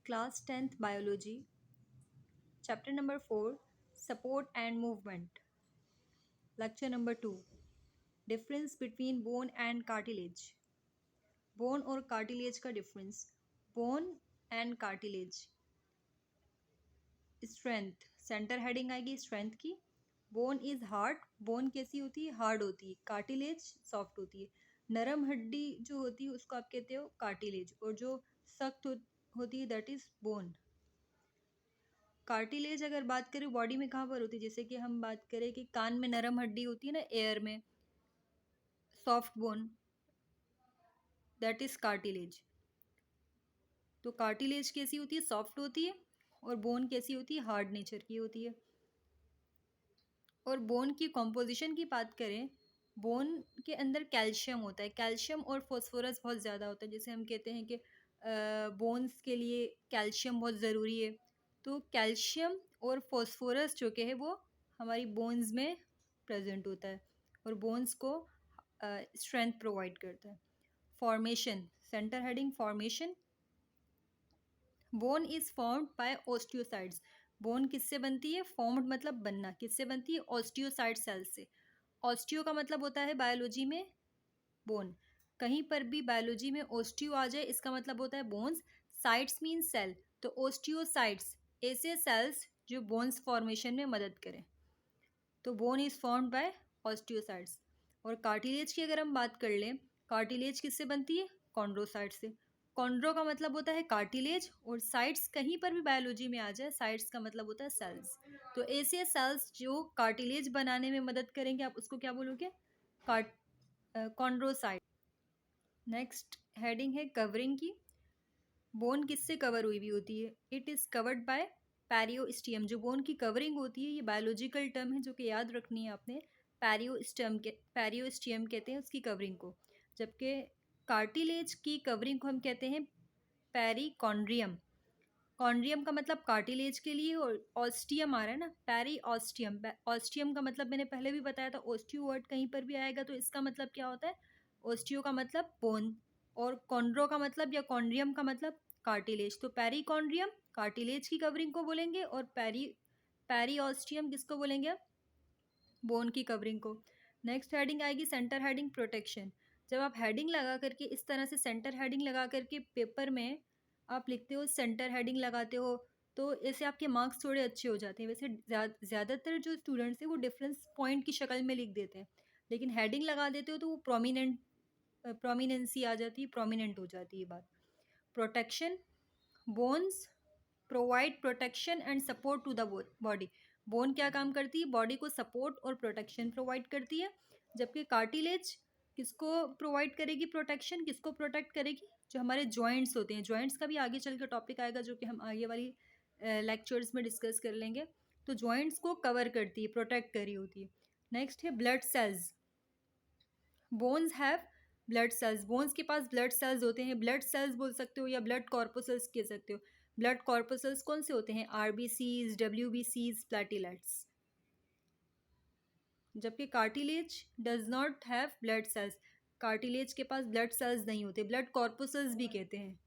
class 10th biology, chapter number 4, support and movement. Lecture number 2, difference between bone and cartilage. Bone और cartilage का difference. Bone and cartilage. Strength, center heading आएगी strength की. Bone is hard. Bone कैसी होती है? Hard होती है. Cartilage soft होती है. नरम हड्डी जो होती है उसको आप कहते हो cartilage, और जो सख्त होती है that is bone. कार्टिलेज अगर बात करें बॉडी में कहाँ पर होती है, जैसे कि हम बात करें कि कान में नरम हड्डी होती है ना, एयर में, soft bone, that is cartilage. तो कार्टिलेज कैसी होती है? सॉफ्ट होती है. और बोन कैसी होती है? हार्ड नेचर की होती है. और बोन की कॉम्पोजिशन की बात करें, बोन के अंदर कैल्शियम होता है. कैल्शियम और फॉस्फोरस बहुत ज़्यादा होता है. जैसे हम कहते हैं कि बोन्स के लिए कैल्शियम बहुत ज़रूरी है. तो कैल्शियम और फॉस्फोरस जो कि है वो हमारी बोन्स में प्रेजेंट होता है और बोन्स को स्ट्रेंथ प्रोवाइड करता है. Formation, centre heading formation. Bone is formed by osteocytes. Bone किससे बनती है? फॉर्म्ड मतलब बनना. किससे बनती है? ऑस्टियोसाइट सेल्स से. ऑस्टियो का मतलब होता है बायोलॉजी में बोन. कहीं पर भी बायोलॉजी में ऑस्टियो आ जाए इसका मतलब होता है बोन्स. Sites mean cell. तो ऑस्टियोसाइट्स ऐसे सेल्स जो बोन्स फॉर्मेशन में मदद करें. तो bone is formed by osteocytes. और कार्टिलेज की अगर हम बात कर लें, कार्टिलेज किससे बनती है? कॉन्ड्रोसाइट से. कॉन्ड्रो का मतलब होता है कार्टिलेज, और साइट्स कहीं पर भी बायोलॉजी में आ जाए, साइट्स का मतलब होता है सेल्स. तो ऐसे सेल्स जो कार्टिलेज बनाने में मदद करेंगे, आप उसको क्या बोलोगे? कॉन्ड्रोसाइट. नेक्स्ट हेडिंग है कवरिंग की. बोन किससे कवर हुई भी होती है? It is covered by periosteum. जो बोन की कवरिंग होती है, ये बायोलॉजिकल टर्म है जो कि याद रखनी है आपने. पेरियोस्टियम कहते हैं उसकी कवरिंग को, जबकि कार्टिलेज की कवरिंग को हम कहते हैं पेरिकॉन्ड्रियम. कॉन्ड्रियम का मतलब कार्टिलेज के लिए, और ऑस्टियम आ रहा है ना, पेरियोस्टियम. ऑस्टियम का मतलब मैंने पहले भी बताया था. ऑस्टियो वर्ड कहीं पर भी आएगा तो इसका मतलब क्या होता है? ऑस्टियो का मतलब बोन, और कॉन्ड्रो का मतलब या कॉन्ड्रियम का मतलब कार्टिलेज. तो पेरिकॉन्ड्रियम कार्टिलेज की कवरिंग को बोलेंगे, और पेरियोस्टियम किसको बोलेंगे? बोन की कवरिंग को. नेक्स्ट हेडिंग आएगी सेंटर हेडिंग प्रोटेक्शन. जब आप हेडिंग लगा करके इस तरह से सेंटर हेडिंग लगा करके पेपर में आप लिखते हो, सेंटर हेडिंग लगाते हो, तो ऐसे आपके मार्क्स थोड़े अच्छे हो जाते हैं. वैसे ज़्यादातर जो स्टूडेंट्स हैं वो डिफरेंस पॉइंट की शक्ल में लिख देते हैं, लेकिन हेडिंग लगा देते हो तो वो प्रोमिनेंसी आ जाती है, प्रोमिनेंट हो जाती है बात. Protection. Bones provide protection and support to the body. Bone क्या काम करती है? बॉडी को सपोर्ट और प्रोटेक्शन प्रोवाइड करती है. जबकि कार्टिलेज किसको प्रोवाइड करेगी? प्रोटेक्शन. किसको प्रोटेक्ट करेगी? जो हमारे जॉइंट्स होते हैं. जॉइंट्स का भी आगे चल के टॉपिक आएगा जो कि हम आगे वाली लेक्चर्स में डिस्कस कर लेंगे. तो जॉइंट्स को कवर करती है, प्रोटेक्ट करी होती है. नेक्स्ट है blood cells. Bones have blood sales. Bones के पास ब्लड सेल्स होते हैं. ब्लड सेल्स बोल सकते हो या ब्लड कॉर्पोसल्स कह सकते हो. ब्लड कॉर्पोसल्स कौन से होते हैं? आरबीसीज, डब्ल्यूबीसीज, प्लेटिलेट्स. जबकि cartilage does not have blood cells. Cartilage के पास ब्लड सेल्स नहीं होते. ब्लड कॉर्पोसल्स भी कहते हैं.